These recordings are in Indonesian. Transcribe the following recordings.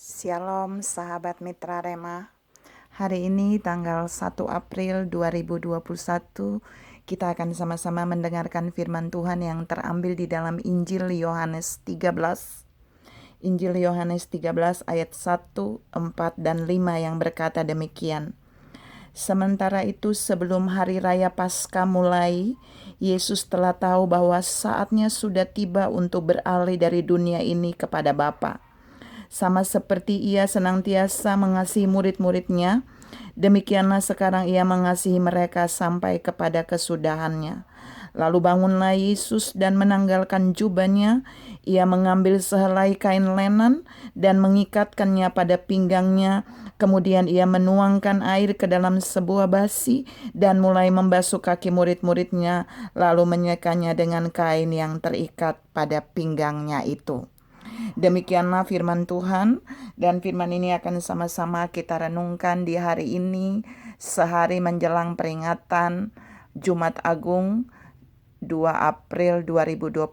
Shalom sahabat Mitra Rema. Hari ini tanggal 1 April 2021 kita akan sama-sama mendengarkan firman Tuhan yang terambil di dalam Injil Yohanes 13. Injil Yohanes 13 ayat 1, 4, dan 5 yang berkata demikian. Sementara itu sebelum hari raya Paskah mulai, Yesus telah tahu bahwa saatnya sudah tiba untuk beralih dari dunia ini kepada Bapa. Sama seperti ia senantiasa mengasihi murid-muridnya, demikianlah sekarang ia mengasihi mereka sampai kepada kesudahannya. Lalu bangunlah Yesus dan menanggalkan jubahnya. Ia mengambil sehelai kain lenan dan mengikatkannya pada pinggangnya. Kemudian ia menuangkan air ke dalam sebuah basi dan mulai membasuh kaki murid-muridnya, lalu menyekanya dengan kain yang terikat pada pinggangnya itu. Demikianlah firman Tuhan, dan firman ini akan sama-sama kita renungkan di hari ini, sehari menjelang peringatan Jumat Agung 2 April 2021,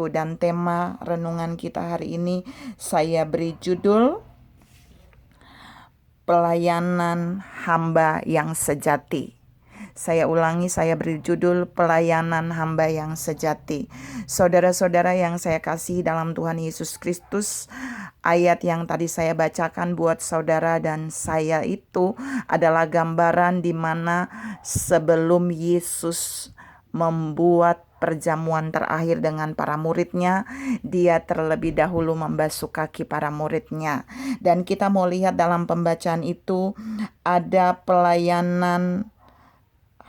dan tema renungan kita hari ini saya beri judul Pelayanan Hamba yang Sejati. Saya ulangi, saya beri judul Pelayanan Hamba yang Sejati. Saudara-saudara yang saya kasih dalam Tuhan Yesus Kristus, ayat yang tadi saya bacakan buat saudara dan saya itu adalah gambaran di mana sebelum Yesus membuat perjamuan terakhir dengan para muridnya, dia terlebih dahulu membasuh kaki para muridnya. Dan kita mau lihat dalam pembacaan itu ada pelayanan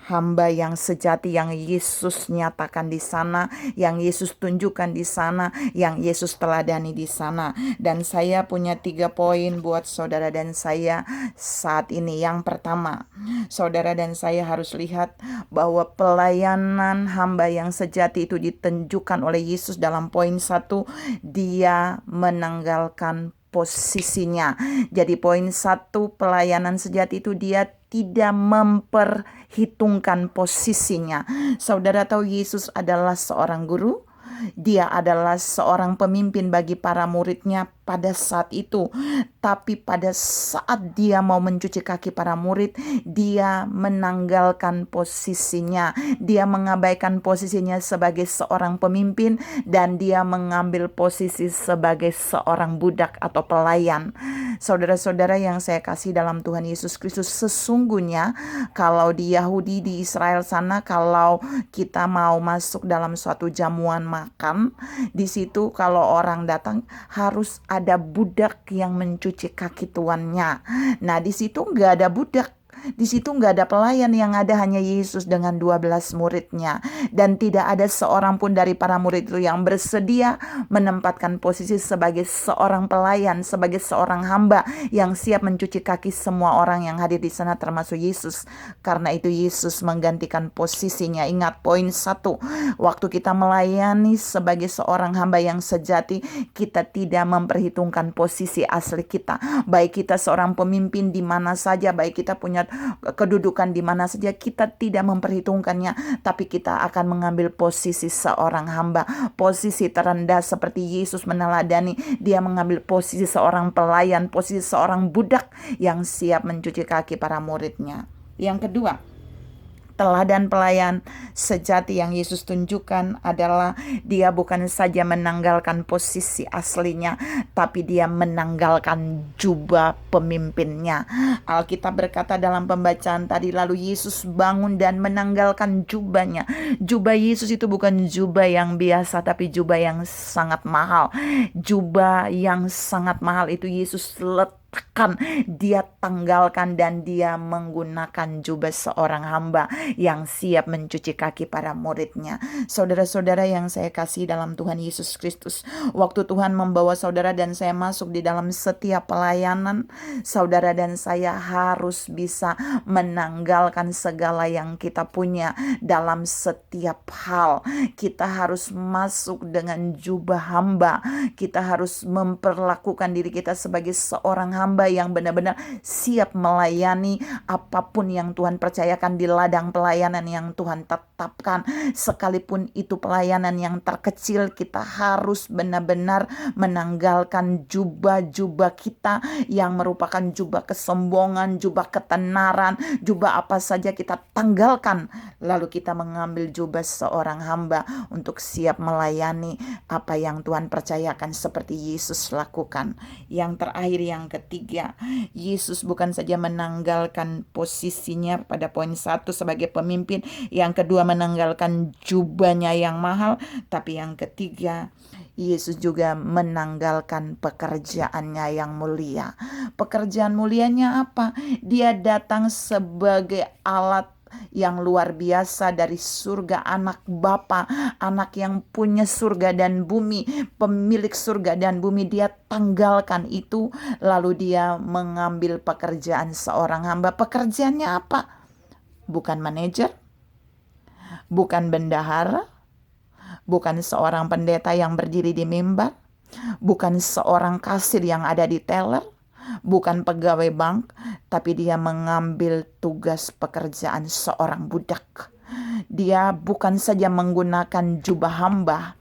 hamba yang sejati yang Yesus nyatakan di sana, yang Yesus tunjukkan di sana, yang Yesus teladani di sana. Dan saya punya 3 poin buat saudara dan saya saat ini. Yang pertama, saudara dan saya harus lihat bahwa pelayanan hamba yang sejati itu ditunjukkan oleh Yesus dalam poin 1, dia menanggalkan posisinya. Jadi poin 1, pelayanan sejati itu dia tidak memperhitungkan posisinya. Saudara tahu Yesus adalah seorang guru, dia adalah seorang pemimpin bagi para muridnya pada saat itu. Tapi pada saat dia mau mencuci kaki para murid, dia menanggalkan posisinya. Dia mengabaikan posisinya sebagai seorang pemimpin dan dia mengambil posisi sebagai seorang budak atau pelayan. Saudara-saudara yang saya kasih dalam Tuhan Yesus Kristus, sesungguhnya kalau di Yahudi di Israel sana, kalau kita mau masuk dalam suatu jamuan makan, di situ kalau orang datang harus ada budak yang mencuci kaki tuannya. Nah, di situ nggak ada budak. Di situ nggak ada pelayan, yang ada hanya Yesus dengan 12 muridnya. Dan tidak ada seorang pun dari para murid itu yang bersedia menempatkan posisi sebagai seorang pelayan, sebagai seorang hamba yang siap mencuci kaki semua orang yang hadir di sana termasuk Yesus. Karena itu Yesus menggantikan posisinya. Ingat poin 1, waktu kita melayani sebagai seorang hamba yang sejati, kita tidak memperhitungkan posisi asli kita. Baik kita seorang pemimpin di mana saja, baik kita punya kedudukan di mana saja, kita tidak memperhitungkannya, tapi kita akan mengambil posisi seorang hamba, posisi terendah seperti Yesus meneladani. Dia mengambil posisi seorang pelayan, posisi seorang budak yang siap mencuci kaki para muridnya. Yang kedua, teladan pelayan sejati yang Yesus tunjukkan adalah dia bukan saja menanggalkan posisi aslinya, tapi dia menanggalkan jubah pemimpinnya. Alkitab berkata dalam pembacaan tadi, lalu Yesus bangun dan menanggalkan jubahnya. Jubah Yesus itu bukan jubah yang biasa, tapi jubah yang sangat mahal. Jubah yang sangat mahal itu Yesus letakkan, dia tanggalkan, dan dia menggunakan jubah seorang hamba yang siap mencuci kaki para muridnya. Saudara-saudara yang saya kasih dalam Tuhan Yesus Kristus, waktu Tuhan membawa saudara dan saya masuk di dalam setiap pelayanan, saudara dan saya harus bisa menanggalkan segala yang kita punya dalam setiap hal. Kita harus masuk dengan jubah hamba. Kita harus memperlakukan diri kita sebagai seorang hamba yang benar-benar siap melayani apapun yang Tuhan percayakan di ladang pelayanan yang Tuhan tetapkan. Sekalipun itu pelayanan yang terkecil, kita harus benar-benar menanggalkan jubah-jubah kita yang merupakan jubah kesombongan, jubah ketenaran, jubah apa saja kita tanggalkan. Lalu kita mengambil jubah seorang hamba untuk siap melayani apa yang Tuhan percayakan seperti Yesus lakukan. Yang terakhir, yang ketiga, Yesus bukan saja menanggalkan posisinya pada poin 1 sebagai pemimpin, yang kedua menanggalkan jubahnya yang mahal, tapi yang ketiga, Yesus juga menanggalkan pekerjaannya yang mulia. Pekerjaan mulianya apa? Dia datang sebagai alat yang luar biasa dari surga, anak Bapa, anak yang punya surga dan bumi, pemilik surga dan bumi. Dia tanggalkan itu, lalu dia mengambil pekerjaan seorang hamba. Pekerjaannya apa? Bukan manajer, bukan bendahara, bukan seorang pendeta yang berdiri di mimbar, bukan seorang kasir yang ada di teller, bukan pegawai bank, tapi dia mengambil tugas pekerjaan seorang budak. Dia bukan saja menggunakan jubah hamba,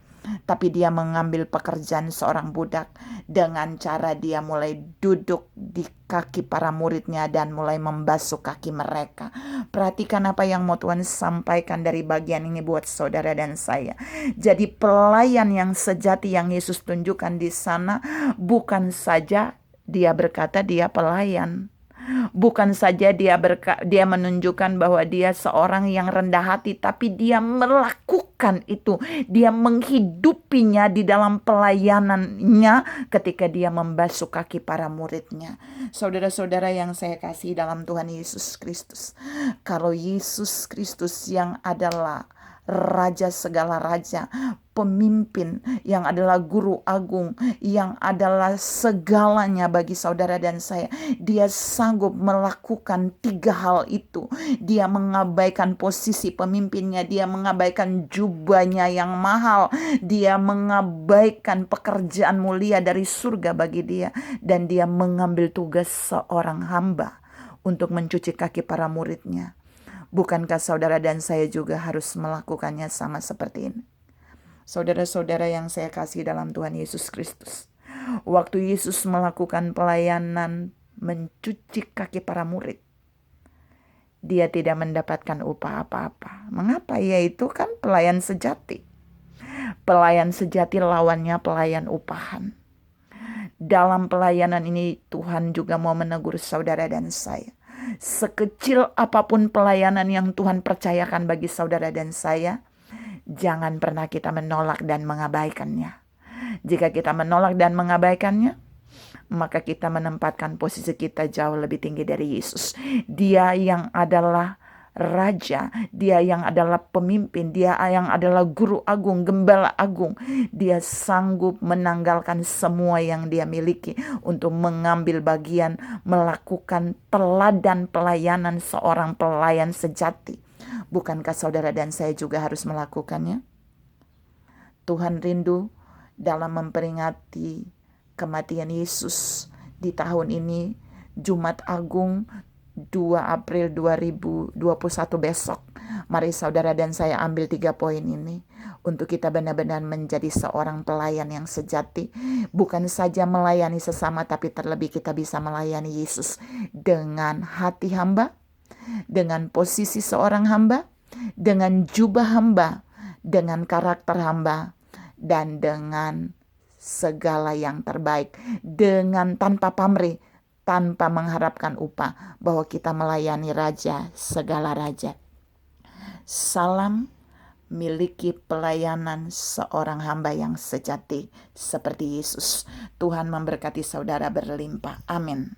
tapi dia mengambil pekerjaan seorang budak dengan cara dia mulai duduk di kaki para muridnya dan mulai membasuh kaki mereka. Perhatikan apa yang mau Tuhan sampaikan dari bagian ini buat saudara dan saya. Jadi pelayan yang sejati yang Yesus tunjukkan di sana bukan saja dia berkata dia pelayan, bukan saja dia menunjukkan bahwa dia seorang yang rendah hati, tapi dia melakukan itu. Dia menghidupinya di dalam pelayanannya ketika dia membasuh kaki para muridnya. Saudara-saudara yang saya kasih dalam Tuhan Yesus Kristus, kalau Yesus Kristus yang adalah Raja segala raja, pemimpin, yang adalah guru agung, yang adalah segalanya bagi saudara dan saya, dia sanggup melakukan 3 hal itu. Dia mengabaikan posisi pemimpinnya, dia mengabaikan jubahnya yang mahal, dia mengabaikan pekerjaan mulia dari surga bagi dia, dan dia mengambil tugas seorang hamba untuk mencuci kaki para muridnya. Bukankah saudara dan saya juga harus melakukannya sama seperti ini? Saudara-saudara yang saya kasih dalam Tuhan Yesus Kristus, waktu Yesus melakukan pelayanan mencuci kaki para murid, dia tidak mendapatkan upah apa-apa. Mengapa? Yaitu kan pelayan sejati. Pelayan sejati lawannya pelayan upahan. Dalam pelayanan ini Tuhan juga mau menegur saudara dan saya. Sekecil apapun pelayanan yang Tuhan percayakan bagi saudara dan saya, jangan pernah kita menolak dan mengabaikannya. Jika kita menolak dan mengabaikannya, maka kita menempatkan posisi kita jauh lebih tinggi dari Yesus. Dia yang adalah Raja, dia yang adalah pemimpin, dia yang adalah guru agung, gembala agung. Dia sanggup menanggalkan semua yang dia miliki untuk mengambil bagian melakukan teladan pelayanan seorang pelayan sejati. Bukankah saudara dan saya juga harus melakukannya? Tuhan rindu dalam memperingati kematian Yesus di tahun ini, Jumat Agung 2 April 2021 besok. Mari saudara dan saya ambil 3 poin ini untuk kita benar-benar menjadi seorang pelayan yang sejati. Bukan saja melayani sesama, tapi terlebih kita bisa melayani Yesus dengan hati hamba, dengan posisi seorang hamba, dengan jubah hamba, dengan karakter hamba, dan dengan segala yang terbaik, dengan tanpa pamrih, tanpa mengharapkan upah, bahwa kita melayani Raja segala raja. Salam, miliki pelayanan seorang hamba yang sejati seperti Yesus. Tuhan memberkati saudara berlimpah. Amin.